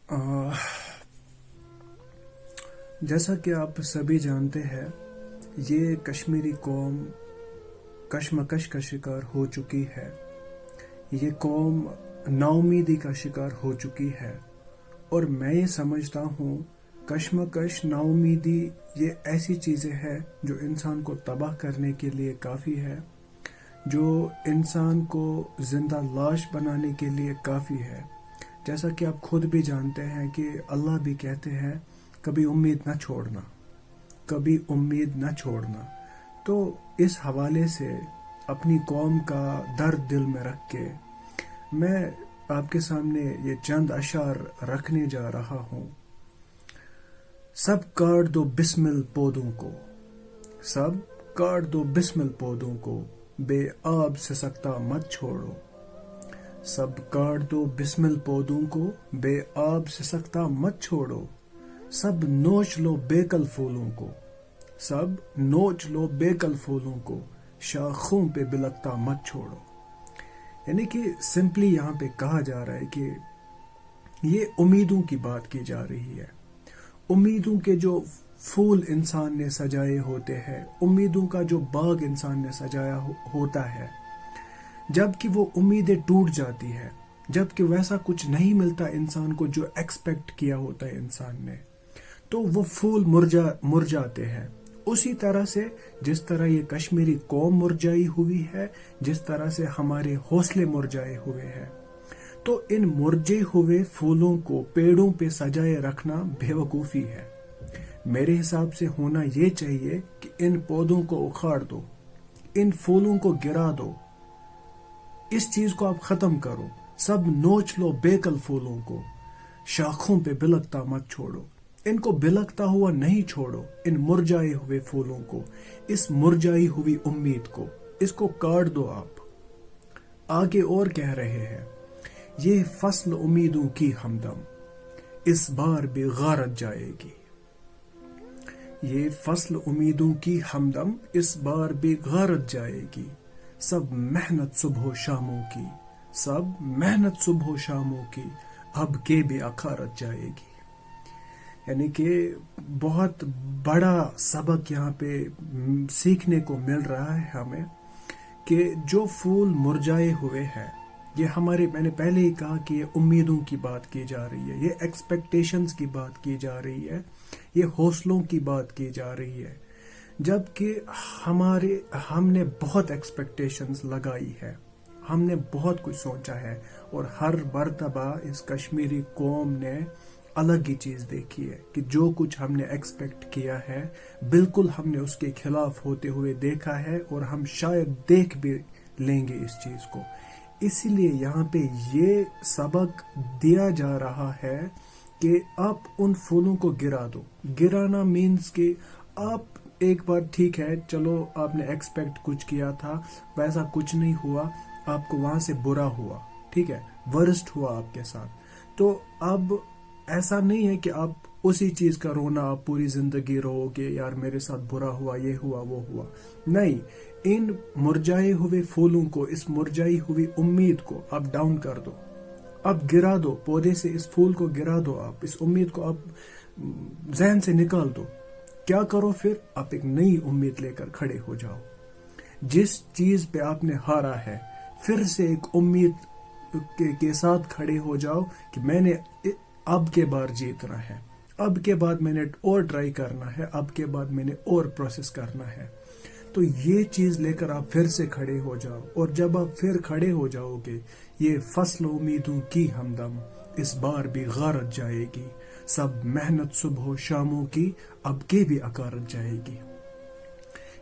آہ، جیسا کہ آپ سبھی جانتے ہیں، یہ کشمیری قوم کشمکش کا شکار ہو چکی ہے. یہ قوم نا امیدی کا شکار ہو چکی ہے، اور میں یہ سمجھتا ہوں کشمکش، نا امیدی یہ ایسی چیزیں ہیں جو انسان کو تباہ کرنے کے لیے کافی ہے، جو انسان کو زندہ لاش بنانے کے لیے کافی ہے. جیسا کہ آپ خود بھی جانتے ہیں کہ اللہ بھی کہتے ہیں کبھی امید نہ چھوڑنا، کبھی امید نہ چھوڑنا. تو اس حوالے سے اپنی قوم کا درد دل میں رکھ کے میں آپ کے سامنے یہ چند اشعار رکھنے جا رہا ہوں. سب کاٹ دو بسمل پودوں کو، سب کاٹ دو بسمل پودوں کو، بے آب سے سکتا مت چھوڑو. سب کاٹ دو بسمل پودوں کو، بے آب سے سکتا مت چھوڑو. سب نوچ لو بیکل پھولوں کو، سب نوچ لو بیکل پھولوں کو، شاخوں پہ بلکتا مت چھوڑو. یعنی کہ سمپلی یہاں پہ کہا جا رہا ہے کہ یہ امیدوں کی بات کی جا رہی ہے. امیدوں کے جو پھول انسان نے سجائے ہوتے ہیں، امیدوں کا جو باغ انسان نے سجایا ہوتا ہے، جب کہ وہ امیدیں ٹوٹ جاتی ہے، جب کہ ویسا کچھ نہیں ملتا انسان کو جو ایکسپیکٹ کیا ہوتا ہے انسان نے، تو وہ پھول مرجاتے ہیں. اسی طرح سے جس طرح یہ کشمیری قوم مرجائی ہوئی ہے، جس طرح سے ہمارے حوصلے مرجائے ہوئے ہیں، تو ان مرجے ہوئے پھولوں کو پیڑوں پہ سجائے رکھنا بے وقوفی ہے. میرے حساب سے ہونا یہ چاہیے کہ ان پودوں کو اکھاڑ دو، ان پھولوں کو گرا دو، اس چیز کو آپ ختم کرو. سب نوچ لو بیکل پھولوں کو، شاخوں پہ بلکتا مت چھوڑو. ان کو بلکتا ہوا نہیں چھوڑو، ان مرجائے ہوئے پھولوں کو، اس مرجائی ہوئی امید کو، اس کو کاٹ دو آپ. آگے اور کہہ رہے ہیں، یہ فصل امیدوں کی ہمدم اس بار بھی غارت جائے گی. یہ فصل امیدوں کی ہمدم اس بار بھی غارت جائے گی. سب محنت صبح و شاموں کی، سب محنت صبح و شاموں کی، اب کے بھی اخارت جائے گی. یعنی کہ بہت بڑا سبق یہاں پہ سیکھنے کو مل رہا ہے ہمیں کہ جو پھول مرجائے ہوئے ہیں، یہ ہمارے، میں نے پہلے ہی کہا کہ یہ امیدوں کی بات کی جا رہی ہے، یہ ایکسپیکٹیشنز کی بات کی جا رہی ہے، یہ حوصلوں کی بات کی جا رہی ہے. جبکہ ہم نے بہت ایکسپیکٹیشنز لگائی ہے، ہم نے بہت کچھ سوچا ہے، اور ہر مرتبہ اس کشمیری قوم نے الگ ہی چیز دیکھی ہے کہ جو کچھ ہم نے ایکسپیکٹ کیا ہے بالکل ہم نے اس کے خلاف ہوتے ہوئے دیکھا ہے، اور ہم شاید دیکھ بھی لیں گے اس چیز کو. اسی لیے یہاں پہ یہ سبق دیا جا رہا ہے کہ آپ ان پھولوں کو گرا دو. گرانا مینز کہ آپ ایک بار ٹھیک ہے، چلو آپ نے ایکسپیکٹ کچھ کیا تھا، ویسا کچھ نہیں ہوا، آپ کو وہاں سے برا ہوا، ٹھیک ہے، ورسٹ ہوا آپ کے ساتھ. تو اب ایسا نہیں ہے کہ آپ اسی چیز کا رونا آپ پوری زندگی رو گے، یار میرے ساتھ برا ہوا، یہ ہوا، وہ ہوا. نہیں، ان مرجائے ہوئے پھولوں کو، اس مرجائی ہوئی امید کو آپ ڈاؤن کر دو، اب گرا دو پودے سے، اس پھول کو گرا دو، آپ اس امید کو آپ ذہن سے نکال دو. کیا کرو پھر؟ آپ ایک نئی امید لے کر کھڑے ہو جاؤ. جس چیز پہ آپ نے ہارا ہے، پھر سے ایک امید کے ساتھ کھڑے ہو جاؤ کہ میں نے اب کے بار جیتنا ہے، اب کے بعد میں نے اور ٹرائی کرنا ہے، اب کے بعد میں نے اور پروسیس کرنا ہے. تو یہ چیز لے کر آپ پھر سے کھڑے ہو جاؤ، اور جب آپ پھر کھڑے ہو جاؤ گے، یہ فصل امیدوں کی ہمدم اس بار بھی غارت جائے گی. سب محنت صبح و شاموں کی، اب کے بھی اکارت جائے گی.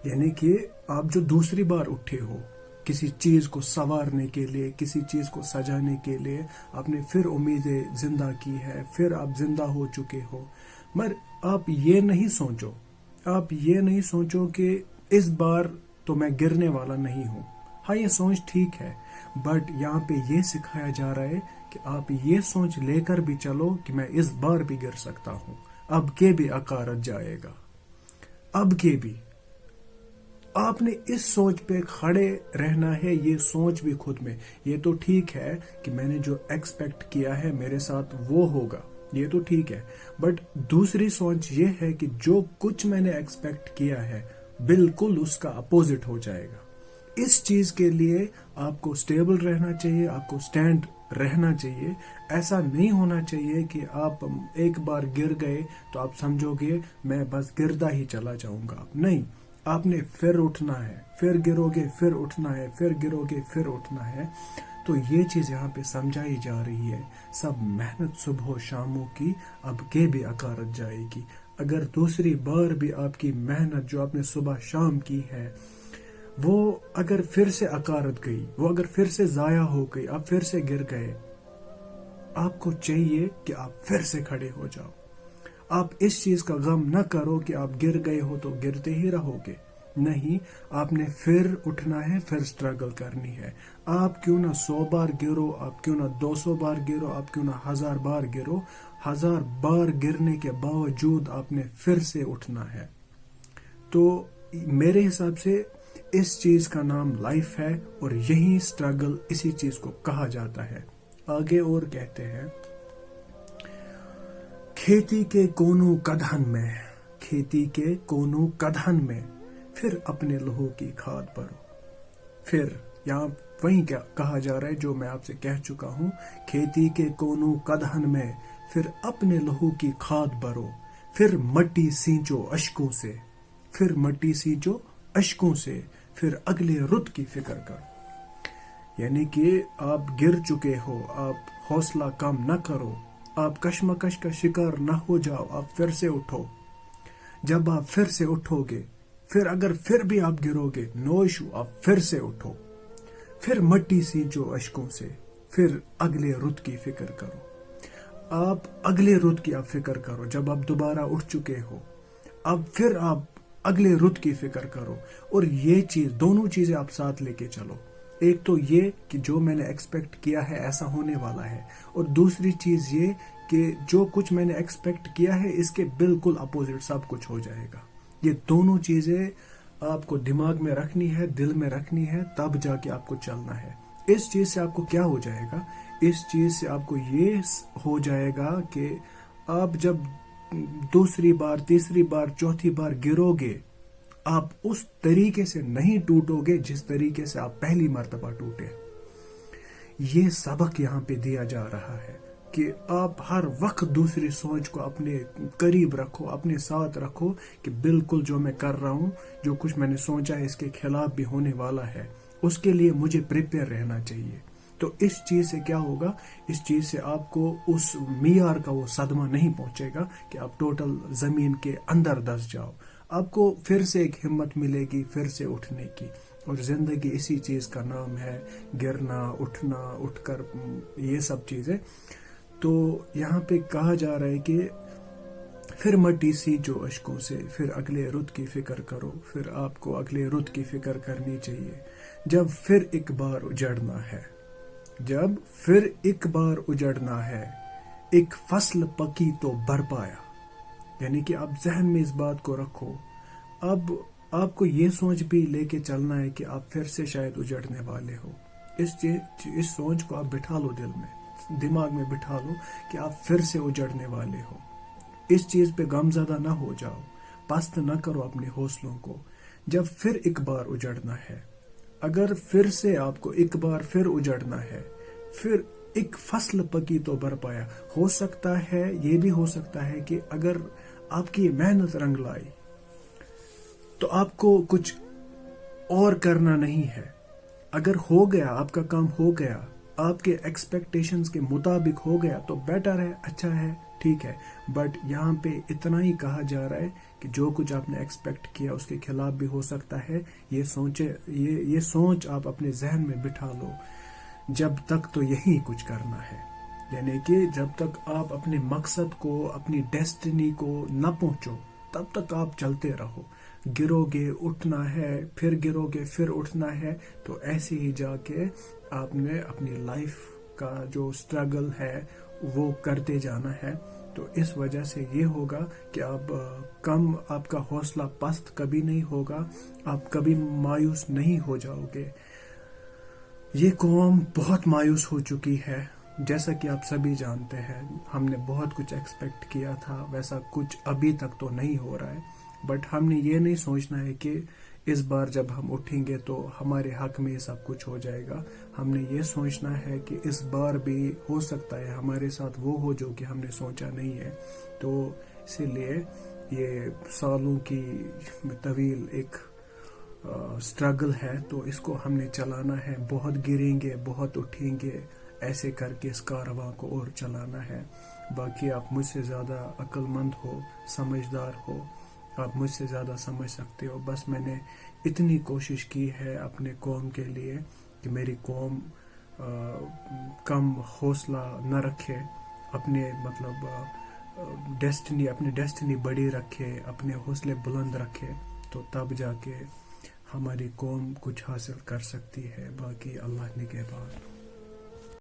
یعنی کہ آپ جو دوسری بار اٹھے ہو کسی چیز کو سنوارنے کے لیے، کسی چیز کو سجانے کے لیے، آپ نے پھر امیدیں زندہ کی ہے، پھر آپ زندہ ہو چکے ہو، مگر آپ یہ نہیں سوچو، آپ یہ نہیں سوچو کہ اس بار تو میں گرنے والا نہیں ہوں. ہاں، یہ سوچ ٹھیک ہے، بٹ یہاں پہ یہ سکھایا جا رہا ہے کہ آپ یہ سوچ لے کر بھی چلو کہ میں اس بار بھی گر سکتا ہوں، اب کے بھی اکارت جائے گا، اب کے بھی. آپ نے اس سوچ پہ کھڑے رہنا ہے. یہ سوچ بھی خود میں، یہ تو ٹھیک ہے کہ میں نے جو ایکسپیکٹ کیا ہے میرے ساتھ وہ ہوگا، یہ تو ٹھیک ہے، بٹ دوسری سوچ یہ ہے کہ جو کچھ میں نے ایکسپیکٹ کیا ہے بالکل اس کا اپوزٹ ہو جائے گا۔ اس چیز کے لیے آپ کو سٹیبل رہنا چاہیے، آپ کو سٹینڈ رہنا چاہیے۔ ایسا نہیں ہونا چاہیے کہ آپ ایک بار گر گئے تو آپ سمجھو گے میں بس گردا ہی چلا جاؤں گا، نہیں، آپ نے پھر اٹھنا ہے، پھر گرو گے پھر اٹھنا ہے، پھر گرو گے پھر اٹھنا ہے۔ تو یہ چیز یہاں پہ سمجھائی جا رہی ہے، سب محنت صبح و شاموں کی اب کے بھی اکارت جائے گی۔ اگر دوسری بار بھی آپ کی محنت جو آپ نے صبح شام کی ہے وہ اگر پھر سے اکارت گئی، وہ اگر پھر سے ضائع ہو گئی، آپ پھر سے گر گئے، آپ کو چاہیے کہ آپ پھر سے کھڑے ہو جاؤ۔ آپ اس چیز کا غم نہ کرو کہ آپ گر گئے ہو تو گرتے ہی رہو گے، نہیں، آپ نے پھر اٹھنا ہے، پھر سٹرگل کرنی ہے۔ آپ کیوں نہ 100 بار گرو، آپ کیوں نہ 200 بار گرو، آپ کیوں نہ 1000 بار گرو، 1000 بار گرنے کے باوجود آپ نے پھر سے اٹھنا ہے۔ تو میرے حساب سے اس چیز کا نام لائف ہے، اور یہی سٹرگل اسی چیز کو کہا جاتا ہے۔ آگے اور کہتے ہیں، کھیتی کے کونوں کدہن میں، کھیتی کے کونوں کدہن میں، پھر اپنے لہو کی کھاد بھرو۔ پھر یہاں وہیں کیا کہا جا رہا ہے جو میں آپ سے کہہ چکا ہوں، کھیتی کے کونوں کدہن میں پھر اپنے لہو کی کھاد بھرو، پھر مٹی سینچو اشکوں سے، پھر مٹی سینچو اشکوں سے، پھر اگلے رت کی فکر کرو۔ یعنی کہ آپ گر چکے ہو، آپ حوصلہ کم نہ کرو، آپ کشمکش کا شکار نہ ہو جاؤ، آپ پھر سے اٹھو۔ جب آپ پھر سے اٹھو گے، پھر اگر پھر بھی آپ گرو گے، نو ایشو، آپ پھر سے اٹھو، پھر مٹی سینچو اشکوں سے، پھر اگلے رت کی فکر کرو۔ آپ اگلے رت کی آپ فکر کرو، جب آپ دوبارہ اٹھ چکے ہو، اب پھر آپ اگلے رت کی فکر کرو، اور یہ چیز، دونوں چیزیں آپ ساتھ لے کے چلو۔ ایک تو یہ کہ جو میں نے ایکسپیکٹ کیا ہے ایسا ہونے والا ہے، اور دوسری چیز یہ کہ جو کچھ میں نے ایکسپیکٹ کیا ہے اس کے بالکل اپوزٹ سب کچھ ہو جائے گا۔ یہ دونوں چیزیں آپ کو دماغ میں رکھنی ہے، دل میں رکھنی ہے، تب جا کے آپ کو چلنا ہے۔ اس چیز سے آپ کو کیا ہو جائے گا؟ اس چیز سے آپ کو یہ ہو جائے گا کہ آپ جب دوسری بار، تیسری بار، چوتھی بار گرو گے، آپ اس طریقے سے نہیں ٹوٹو گے جس طریقے سے آپ پہلی مرتبہ ٹوٹے۔ یہ سبق یہاں پہ دیا جا رہا ہے کہ آپ ہر وقت دوسری سوچ کو اپنے قریب رکھو، اپنے ساتھ رکھو، کہ بالکل جو میں کر رہا ہوں، جو کچھ میں نے سوچا ہے اس کے خلاف بھی ہونے والا ہے، اس کے لیے مجھے پریپیئر رہنا چاہیے۔ تو اس چیز سے کیا ہوگا؟ اس چیز سے آپ کو اس معیار کا وہ صدمہ نہیں پہنچے گا کہ آپ ٹوٹل زمین کے اندر دس جاؤ۔ آپ کو پھر سے ایک ہمت ملے گی پھر سے اٹھنے کی، اور زندگی اسی چیز کا نام ہے، گرنا، اٹھنا، اٹھ کر یہ سب چیزیں۔ تو یہاں پہ کہا جا رہا ہے کہ پھر مٹی سینچو اشکوں سے، پھر اگلے رت کی فکر کرو۔ پھر آپ کو اگلے رت کی فکر کرنی چاہیے جب پھر ایک بار اجڑنا ہے، جب پھر ایک بار اجڑنا ہے، ایک فصل پکی تو بر پایا۔ یعنی کہ آپ ذہن میں اس بات کو رکھو، اب آپ کو یہ سوچ بھی لے کے چلنا ہے کہ آپ پھر سے شاید اجڑنے والے ہو۔ اس سوچ کو آپ بٹھا لو، دل میں، دماغ میں بٹھا لو کہ آپ پھر سے اجڑنے والے ہو۔ اس چیز پہ غم زدہ نہ ہو جاؤ، پست نہ کرو اپنے حوصلوں کو۔ جب پھر ایک بار اجڑنا ہے، اگر پھر سے آپ کو ایک بار پھر اجڑنا ہے، پھر ایک فصل پکی تو بر پایا۔ ہو سکتا ہے، یہ بھی ہو سکتا ہے کہ اگر آپ کی محنت رنگ لائی تو آپ کو کچھ اور کرنا نہیں ہے۔ اگر ہو گیا، آپ کا کام ہو گیا، آپ کے ایکسپیکٹیشنز کے مطابق ہو گیا تو بیٹر ہے، اچھا ہے، ٹھیک ہے۔ بٹ یہاں پہ اتنا ہی کہا جا رہا ہے کہ جو کچھ آپ نے ایکسپیکٹ کیا اس کے خلاف بھی ہو سکتا ہے۔ یہ سوچ آپ اپنے ذہن میں بٹھا لو، جب تک تو یہی کچھ کرنا ہے۔ یعنی کہ جب تک آپ اپنے مقصد کو، اپنی ڈیسٹنی کو نہ پہنچو، تب تک آپ چلتے رہو۔ گرو گے، اٹھنا ہے، پھر گرو گے، پھر اٹھنا ہے، تو ایسے ہی جا کے آپ نے اپنی لائف کا جو سٹرگل ہے وہ کرتے جانا ہے۔ تو اس وجہ سے یہ ہوگا کہ آپ کا حوصلہ پست کبھی نہیں ہوگا، آپ کبھی مایوس نہیں ہو جاؤ گے۔ یہ قوم بہت مایوس ہو چکی ہے، جیسا کہ آپ سبھی جانتے ہیں ہم نے بہت کچھ ایکسپیکٹ کیا تھا، ویسا کچھ ابھی تک تو نہیں ہو رہا ہے، بٹ ہم نے یہ نہیں سوچنا ہے کہ اس بار جب ہم اٹھیں گے تو ہمارے حق میں سب کچھ ہو جائے گا. ہم نے یہ سوچنا ہے کہ اس بار بھی ہو سکتا ہے ہمارے ساتھ وہ ہو جو کہ ہم نے سوچا نہیں ہے. تو اسی لیے یہ سالوں کی طویل ایک اسٹرگل ہے، تو اس کو ہم نے چلانا ہے. بہت گریں گے، بہت اٹھیں گے، ایسے کر کے اس کارواں کو اور چلانا ہے. باقی آپ مجھ سے زیادہ عقل مند ہو، سمجھدار ہو، آپ مجھ سے زیادہ سمجھ سکتے ہو. بس میں نے اتنی کوشش کی ہے اپنے قوم کے لیے کہ میری قوم کم حوصلہ نہ رکھے، اپنے اپنی ڈیسٹنی بڑی رکھے، اپنے حوصلے بلند رکھے، تو تب جا کے ہماری قوم کچھ حاصل کر سکتی ہے. باقی اللہ نگہبان.